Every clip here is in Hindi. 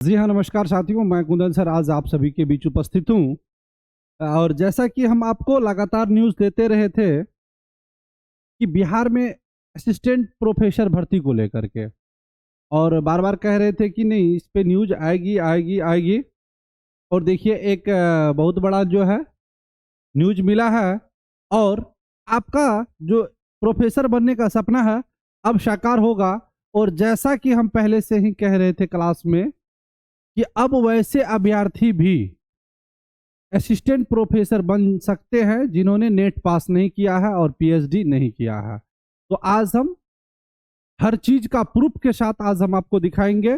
जी हाँ, नमस्कार साथियों, मैं कुंदन सर आज आप सभी के बीच उपस्थित हूँ। और जैसा कि हम आपको लगातार न्यूज़ देते रहे थे कि बिहार में असिस्टेंट प्रोफेसर भर्ती को लेकर के, और बार बार कह रहे थे कि नहीं, इस पे न्यूज़ आएगी आएगी आएगी। और देखिए, एक बहुत बड़ा जो है न्यूज़ मिला है, और आपका जो प्रोफेसर बनने का सपना है अब साकार होगा। और जैसा कि हम पहले से ही कह रहे थे क्लास में कि अब वैसे अभ्यर्थी भी असिस्टेंट प्रोफेसर बन सकते हैं जिन्होंने नेट पास नहीं किया है और पीएचडी नहीं किया है। तो आज हम हर चीज का प्रूफ के साथ आज हम आपको दिखाएंगे।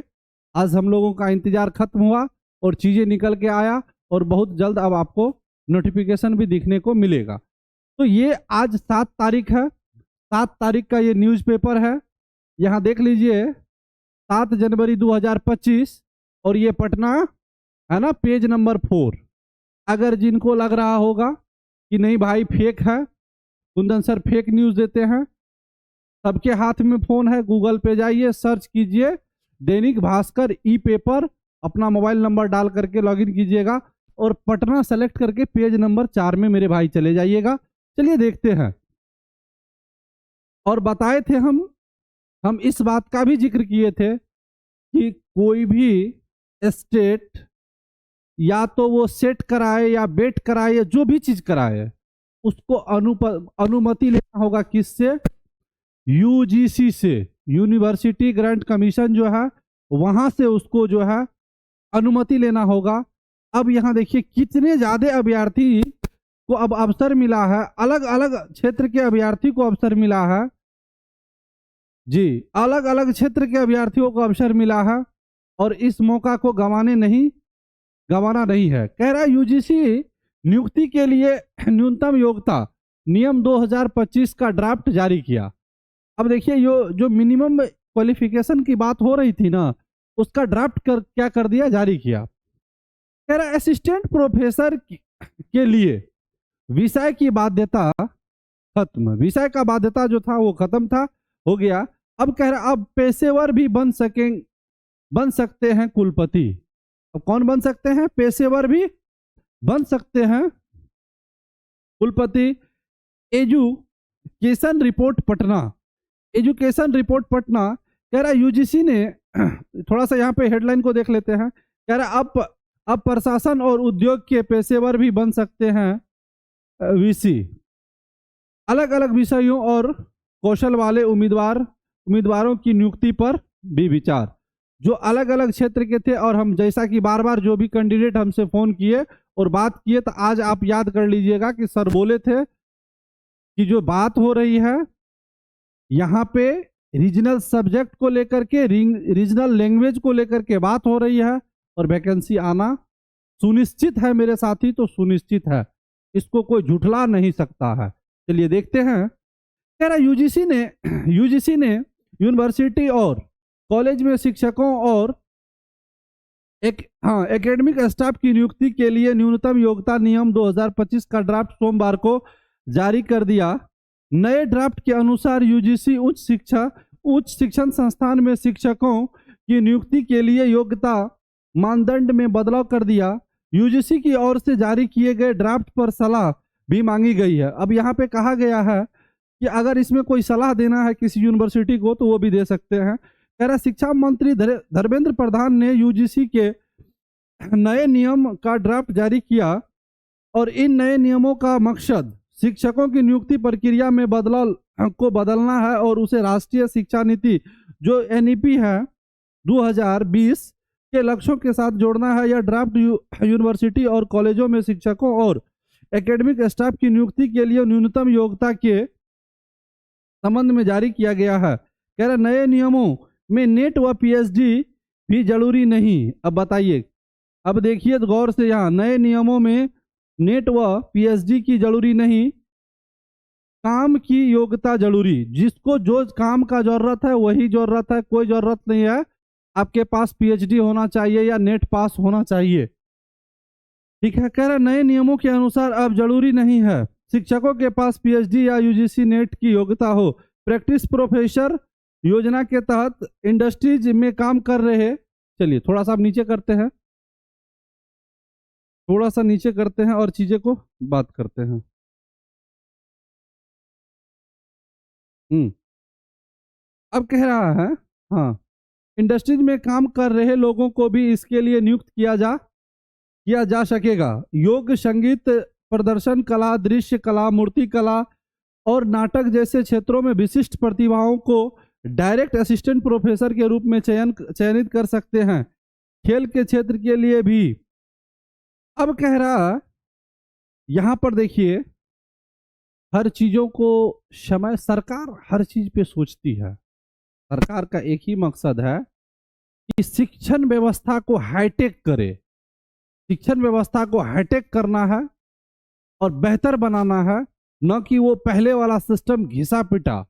आज हम लोगों का इंतजार खत्म हुआ और चीजें निकल के आया, और बहुत जल्द अब आपको नोटिफिकेशन भी दिखने को मिलेगा। तो ये आज 7 तारीख है, 7 तारीख का ये न्यूज़पेपर है। यहाँ देख लीजिए, 7 जनवरी 2025, और ये पटना है ना, पेज नंबर 4। अगर जिनको लग रहा होगा कि नहीं भाई फेक है, कुंदन सर फेक न्यूज़ देते हैं, सबके हाथ में फ़ोन है, गूगल पे जाइए, सर्च कीजिए दैनिक भास्कर ई पेपर, अपना मोबाइल नंबर डाल करके लॉगिन कीजिएगा और पटना सेलेक्ट करके पेज नंबर 4 में मेरे भाई चले जाइएगा। चलिए देखते हैं। और बताए थे हम इस बात का भी जिक्र किए थे कि कोई भी स्टेट या तो वो सेट कराए या बेट कराए या जो भी चीज कराए, उसको अनुमति लेना होगा किससे? यूजीसी से, यूनिवर्सिटी ग्रांट कमीशन जो है वहां से उसको जो है अनुमति लेना होगा। अब यहाँ देखिए कितने ज्यादा अभ्यर्थी को अब अवसर मिला है, अलग अलग क्षेत्र के अभ्यर्थी को अवसर मिला है जी, अलग अलग क्षेत्र के अभ्यर्थियों को अवसर मिला है, और इस मौका को गंवाना नहीं है। कह रहा है यूजीसी नियुक्ति के लिए न्यूनतम योग्यता नियम 2025 का ड्राफ्ट जारी किया। अब देखिए जो मिनिमम क्वालिफिकेशन की बात हो रही थी ना, उसका ड्राफ्ट क्या कर दिया, जारी किया। कह रहा है असिस्टेंट प्रोफेसर के लिए विषय की बाध्यता खत्म, विषय का बाध्यता जो था वो खत्म था, हो गया। अब कह रहा अब पेशेवर भी बन सकते हैं कुलपति। अब कौन बन सकते हैं? पेशेवर भी बन सकते हैं कुलपति। Education report Patna, education report Patna कह रहा है यूजीसी ने थोड़ा सा यहाँ पे हेडलाइन को देख लेते हैं। कह रहा है अब प्रशासन और उद्योग के पेशेवर भी बन सकते हैं वीसी। अलग अलग विषयों और कौशल वाले उम्मीदवारों की नियुक्ति पर भी विचार, जो अलग अलग क्षेत्र के थे। और हम जैसा कि बार बार जो भी कैंडिडेट हमसे फोन किए और बात किए, तो आज आप याद कर लीजिएगा कि सर बोले थे कि जो बात हो रही है यहाँ पे रीजनल सब्जेक्ट को लेकर के, रीजनल लैंग्वेज को लेकर के बात हो रही है, और वैकेंसी आना सुनिश्चित है मेरे साथी, तो सुनिश्चित है, इसको कोई झुठला नहीं सकता है। चलिए देखते हैं। कह रहा यूजीसी ने यूनिवर्सिटी और कॉलेज में शिक्षकों और एकेडमिक स्टाफ की नियुक्ति के लिए न्यूनतम योग्यता नियम 2025 का ड्राफ्ट सोमवार को जारी कर दिया। नए ड्राफ्ट के अनुसार यूजीसी उच्च शिक्षण संस्थान में शिक्षकों की नियुक्ति के लिए योग्यता मानदंड में बदलाव कर दिया। यूजीसी की ओर से जारी किए गए ड्राफ्ट पर सलाह भी मांगी गई है। अब यहाँ पे कहा गया है कि अगर इसमें कोई सलाह देना है किसी यूनिवर्सिटी को तो वो भी दे सकते हैं। कह रहा शिक्षा मंत्री धर्मेंद्र प्रधान ने यूजीसी के नए नियम का ड्राफ्ट जारी किया, और इन नए नियमों का मकसद शिक्षकों की नियुक्ति प्रक्रिया में बदलाव को बदलना है और उसे राष्ट्रीय शिक्षा नीति जो एनईपी है 2020 के लक्ष्यों के साथ जोड़ना है। यह ड्राफ्ट यूनिवर्सिटी और कॉलेजों में शिक्षकों और एकेडमिक स्टाफ की नियुक्ति के लिए न्यूनतम योग्यता के संबंध में जारी किया गया है। कह रहे नए नियमों में नेट व पीएचडी भी जरूरी नहीं। अब बताइए, अब देखिए गौर से, यहाँ नए नियमों में नेट व पीएचडी की जरूरी नहीं, काम की योग्यता जरूरी। जिसको जो काम का जरूरत है वही जरूरत है, कोई जरूरत नहीं है आपके पास पीएचडी होना चाहिए या नेट पास होना चाहिए। ठीक है। कह रहे नए नियमों के अनुसार अब जरूरी नहीं है शिक्षकों के पास पीएचडी या यूजीसी नेट की योग्यता हो। प्रैक्टिस प्रोफेसर योजना के तहत इंडस्ट्रीज में काम कर रहे चलिए थोड़ा सा आप नीचे करते हैं, थोड़ा सा नीचे करते हैं और चीजें को बात करते हैं। हम्म। अब कह रहा है, हाँ, इंडस्ट्रीज में काम कर रहे लोगों को भी इसके लिए नियुक्त किया जा सकेगा। योग, संगीत, प्रदर्शन कला, दृश्य कला, मूर्ति कला और नाटक जैसे क्षेत्रों में विशिष्ट प्रतिभाओं को डायरेक्ट असिस्टेंट प्रोफेसर के रूप में चयनित कर सकते हैं। खेल के क्षेत्र के लिए भी। अब कह रहा, यहां पर देखिए, हर चीजों को समय, सरकार हर चीज पे सोचती है। सरकार का एक ही मकसद है कि शिक्षण व्यवस्था को हाईटेक करे, शिक्षण व्यवस्था को हाईटेक करना है और बेहतर बनाना है, न कि वो पहले वाला सिस्टम घिसा पिटा।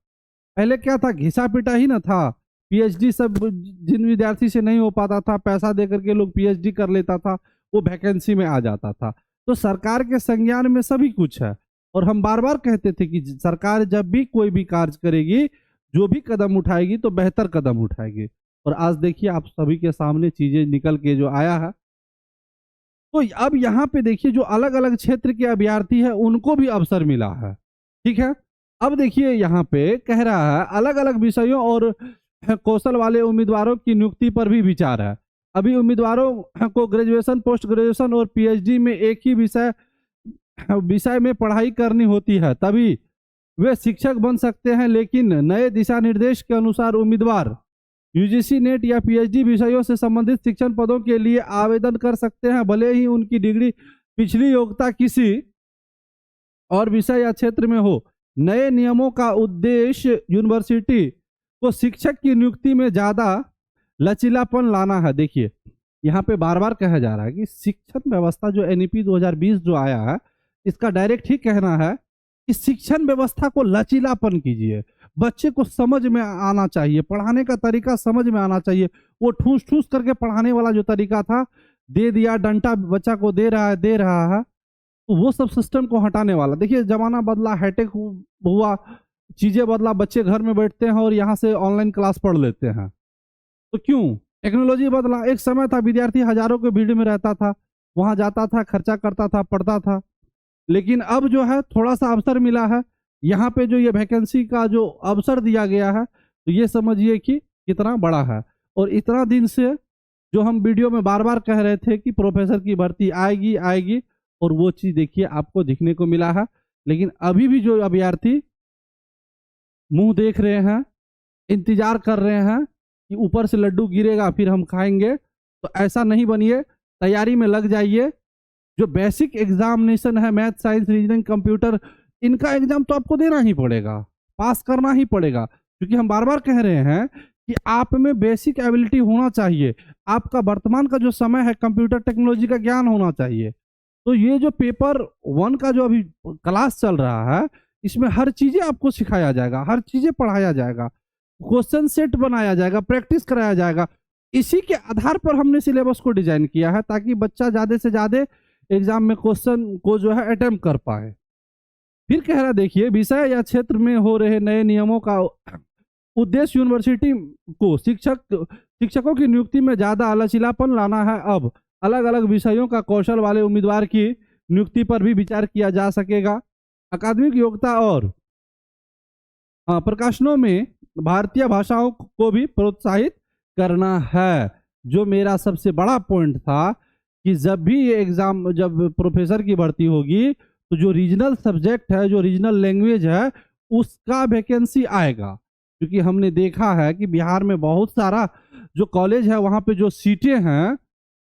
पहले क्या था, घिसा पिटा ही ना था। पीएचडी सब जिन विद्यार्थी से नहीं हो पाता था, पैसा देकर के लोग पीएचडी कर लेता था, वो वैकेंसी में आ जाता था। तो सरकार के संज्ञान में सभी कुछ है। और हम बार बार कहते थे कि सरकार जब भी कोई भी कार्य करेगी, जो भी कदम उठाएगी तो बेहतर कदम उठाएगी। और आज देखिए आप सभी के सामने चीजें निकल के जो आया है। तो अब यहाँ पे देखिए जो अलग अलग क्षेत्र के अभ्यर्थी है उनको भी अवसर मिला है। ठीक है, अब देखिए यहाँ पे कह रहा है अलग अलग विषयों और कौशल वाले उम्मीदवारों की नियुक्ति पर भी विचार है। अभी उम्मीदवारों को ग्रेजुएशन, पोस्ट ग्रेजुएशन और पीएचडी में एक ही विषय में पढ़ाई करनी होती है, तभी वे शिक्षक बन सकते हैं। लेकिन नए दिशा निर्देश के अनुसार उम्मीदवार यूजीसी नेट या पीएचडी विषयों से संबंधित शिक्षण पदों के लिए आवेदन कर सकते हैं, भले ही उनकी डिग्री पिछली योग्यता किसी और विषय या क्षेत्र में हो। नए नियमों का उद्देश्य यूनिवर्सिटी को शिक्षक की नियुक्ति में ज्यादा लचीलापन लाना है। देखिए यहाँ पे बार बार कहा जा रहा है कि शिक्षण व्यवस्था जो एनईपी 2020 जो आया है, इसका डायरेक्ट ही कहना है कि शिक्षण व्यवस्था को लचीलापन कीजिए, बच्चे को समझ में आना चाहिए, पढ़ाने का तरीका समझ में आना चाहिए। वो ठूस ठूस करके पढ़ाने वाला जो तरीका था, दे दिया डंडा बच्चा को दे रहा है, तो वो सब सिस्टम को हटाने वाला। देखिए जमाना बदला, हाईटेक हुआ, चीजें बदला, बच्चे घर में बैठते हैं और यहाँ से ऑनलाइन क्लास पढ़ लेते हैं। तो क्यों, टेक्नोलॉजी बदला। एक समय था विद्यार्थी हजारों के भीड़ में रहता था, वहां जाता था, खर्चा करता था, पढ़ता था। लेकिन अब जो है थोड़ा सा अवसर मिला है, यहाँ पे जो ये वैकेंसी का जो अवसर दिया गया है, तो ये समझिए कि कितना बड़ा है। और इतना दिन से जो हम वीडियो में बार बार कह रहे थे कि प्रोफेसर की भर्ती आएगी आएगी, और वो चीज देखिए आपको दिखने को मिला है। लेकिन अभी भी जो अभ्यर्थी मुंह देख रहे हैं, इंतजार कर रहे हैं कि ऊपर से लड्डू गिरेगा फिर हम खाएंगे, तो ऐसा नहीं बनिए, तैयारी में लग जाइए। जो बेसिक एग्जामिनेशन है, मैथ, साइंस, रीजनिंग, कंप्यूटर, इनका एग्जाम तो आपको देना ही पड़ेगा, पास करना ही पड़ेगा। क्योंकि हम बार बार कह रहे हैं कि आप में बेसिक एबिलिटी होना चाहिए, आपका वर्तमान का जो समय है कंप्यूटर टेक्नोलॉजी का ज्ञान होना चाहिए। तो ये जो पेपर 1 का जो अभी क्लास चल रहा है, इसमें हर चीजें आपको सिखाया जाएगा, हर चीजें पढ़ाया जाएगा, क्वेश्चन सेट बनाया जाएगा, प्रैक्टिस कराया जाएगा। इसी के आधार पर हमने सिलेबस को डिजाइन किया है, ताकि बच्चा ज्यादा से ज्यादा एग्जाम में क्वेश्चन को जो है अटेम्प्ट कर पाए। फिर कह रहा, देखिए विषय या क्षेत्र में हो रहे नए नियमों का उद्देश्य यूनिवर्सिटी को शिक्षकों की नियुक्ति में ज्यादा लचीलापन लाना है। अब अलग अलग विषयों का कौशल वाले उम्मीदवार की नियुक्ति पर भी विचार किया जा सकेगा। अकादमिक योग्यता और प्रकाशनों में भारतीय भाषाओं को भी प्रोत्साहित करना है। जो मेरा सबसे बड़ा पॉइंट था कि जब भी ये एग्जाम, जब प्रोफेसर की भर्ती होगी, तो जो रीजनल सब्जेक्ट है, जो रीजनल लैंग्वेज है, उसका वैकेंसी आएगा। क्योंकि हमने देखा है कि बिहार में बहुत सारा जो कॉलेज है, वहाँ पे जो सीटें हैं,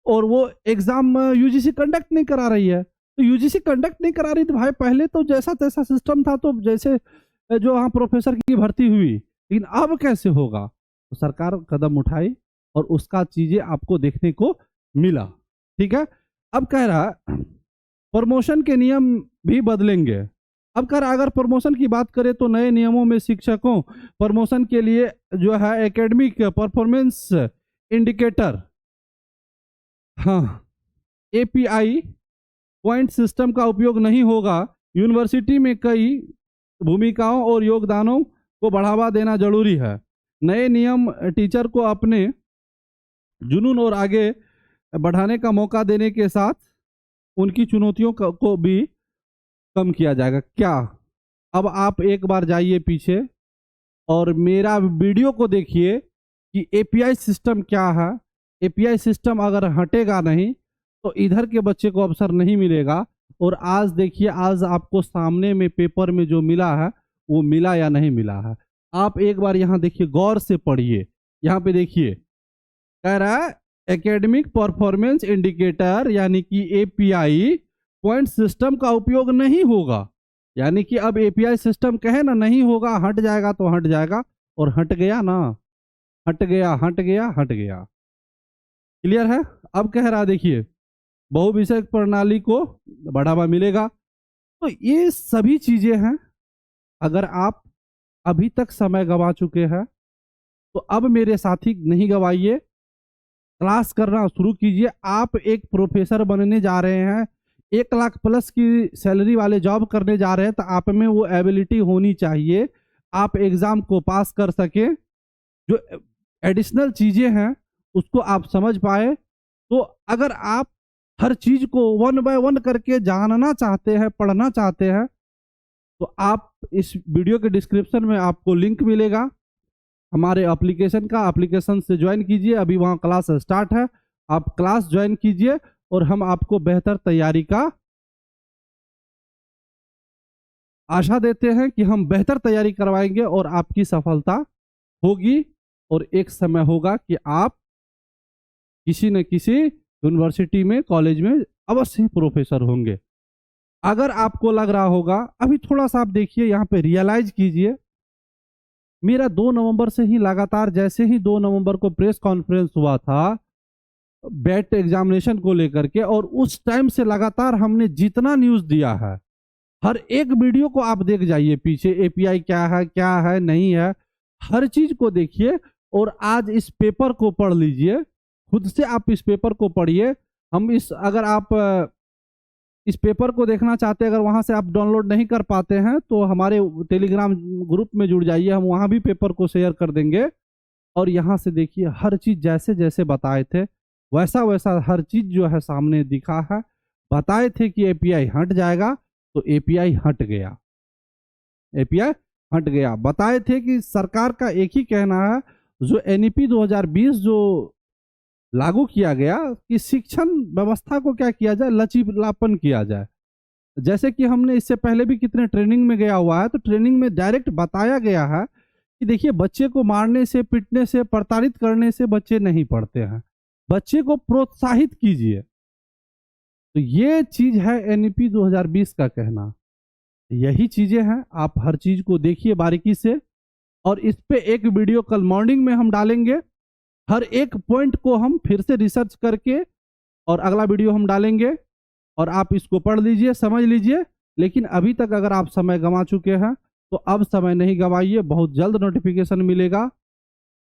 और वो एग्जाम यूजीसी कंडक्ट नहीं करा रही है। तो यूजीसी कंडक्ट नहीं करा रही, तो भाई पहले तो जैसा तैसा सिस्टम था, तो जैसे जो वहाँ प्रोफेसर की भर्ती हुई, लेकिन अब कैसे होगा? तो सरकार कदम उठाई और उसका चीजें आपको देखने को मिला। ठीक है, अब कह रहा प्रमोशन के नियम भी बदलेंगे। अब कह रहा अगर प्रमोशन की बात करें तो नए नियमों में शिक्षकों प्रमोशन के लिए जो है एकेडमिक परफॉर्मेंस इंडिकेटर, हाँ, एपीआई पॉइंट सिस्टम का उपयोग नहीं होगा। यूनिवर्सिटी में कई भूमिकाओं और योगदानों को बढ़ावा देना जरूरी है। नए नियम टीचर को अपने जुनून और आगे बढ़ाने का मौका देने के साथ उनकी चुनौतियों को भी कम किया जाएगा। क्या अब आप एक बार जाइए पीछे और मेरा वीडियो को देखिए कि एपीआई सिस्टम क्या है। एपीआई सिस्टम अगर हटेगा नहीं तो इधर के बच्चे को अवसर नहीं मिलेगा। और आज देखिए, आज आपको सामने में पेपर में जो मिला है वो मिला या नहीं मिला है। आप एक बार यहाँ देखिए, गौर से पढ़िए। यहाँ पे देखिए, कह रहा है एकेडमिक परफॉर्मेंस इंडिकेटर यानी कि एपीआई पॉइंट सिस्टम का उपयोग नहीं होगा। यानी कि अब एपीआई सिस्टम कहे ना नहीं होगा, हट जाएगा तो हट जाएगा, और हट गया ना, हट गया हट गया हट गया। क्लियर है? अब कह रहा देखिए, बहुविषयक प्रणाली को बढ़ावा मिलेगा। तो ये सभी चीजें हैं। अगर आप अभी तक समय गंवा चुके हैं तो अब मेरे साथी नहीं गवाइए, क्लास करना शुरू कीजिए। आप एक प्रोफेसर बनने जा रहे हैं, 1 लाख प्लस की सैलरी वाले जॉब करने जा रहे हैं, तो आप में वो एबिलिटी होनी चाहिए, आप एग्जाम को पास कर सके, जो एडिशनल चीजें हैं उसको आप समझ पाए। तो अगर आप हर चीज को 1 बाय 1 करके जानना चाहते हैं, पढ़ना चाहते हैं, तो आप इस वीडियो के डिस्क्रिप्शन में आपको लिंक मिलेगा हमारे एप्लीकेशन का। एप्लीकेशन से ज्वाइन कीजिए, अभी वहाँ क्लास स्टार्ट है, आप क्लास ज्वाइन कीजिए और हम आपको बेहतर तैयारी का आशा देते हैं कि हम बेहतर तैयारी करवाएंगे और आपकी सफलता होगी। और एक समय होगा कि आप किसी न किसी यूनिवर्सिटी में, कॉलेज में अवश्य प्रोफेसर होंगे। अगर आपको लग रहा होगा, अभी थोड़ा सा आप देखिए, यहाँ पे रियलाइज कीजिए, मेरा 2 नवंबर से ही लगातार, जैसे ही 2 नवंबर को प्रेस कॉन्फ्रेंस हुआ था बैट एग्जामिनेशन को लेकर के, और उस टाइम से लगातार हमने जितना न्यूज दिया है, हर एक वीडियो को आप देख जाइए पीछे, एपीआई क्या है नहीं है, हर चीज को देखिए। और आज इस पेपर को पढ़ लीजिए, खुद से आप इस पेपर को पढ़िए। अगर आप इस पेपर को देखना चाहते हैं, अगर वहां से आप डाउनलोड नहीं कर पाते हैं तो हमारे टेलीग्राम ग्रुप में जुड़ जाइए, हम वहां भी पेपर को शेयर कर देंगे। और यहाँ से देखिए, हर चीज जैसे जैसे बताए थे वैसा वैसा हर चीज जो है सामने दिखा है। बताए थे कि एपीआई हट जाएगा तो एपीआई हट गया, एपीआई हट गया। बताए थे कि सरकार का एक ही कहना है, जो एनईपी 2020 जो लागू किया गया कि शिक्षण व्यवस्था को क्या किया जाए, लचीलापन किया जाए। जैसे कि हमने इससे पहले भी कितने ट्रेनिंग में गया हुआ है, तो ट्रेनिंग में डायरेक्ट बताया गया है कि देखिए, बच्चे को मारने से, पीटने से, प्रताड़ित करने से बच्चे नहीं पढ़ते हैं, बच्चे को प्रोत्साहित कीजिए। तो ये चीज है एनईपी 2020 का कहना, यही चीजें हैं। आप हर चीज को देखिए बारीकी से, और इस पे एक वीडियो कल मॉर्निंग में हम डालेंगे। हर एक पॉइंट को हम फिर से रिसर्च करके और अगला वीडियो हम डालेंगे, और आप इसको पढ़ लीजिए, समझ लीजिए। लेकिन अभी तक अगर आप समय गंवा चुके हैं तो अब समय नहीं गंवाइए, बहुत जल्द नोटिफिकेशन मिलेगा।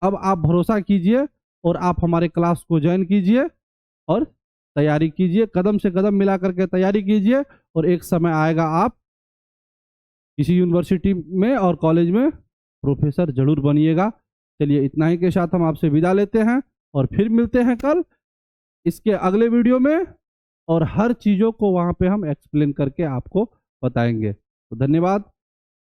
अब आप भरोसा कीजिए और आप हमारे क्लास को ज्वाइन कीजिए और तैयारी कीजिए, कदम से कदम मिला करके तैयारी कीजिए, और एक समय आएगा आप किसी यूनिवर्सिटी में और कॉलेज में प्रोफेसर जरूर बनिएगा। चलिए, इतना ही के साथ हम आपसे विदा लेते हैं और फिर मिलते हैं कल इसके अगले वीडियो में, और हर चीज़ों को वहाँ पे हम एक्सप्लेन करके आपको बताएंगे। तो धन्यवाद।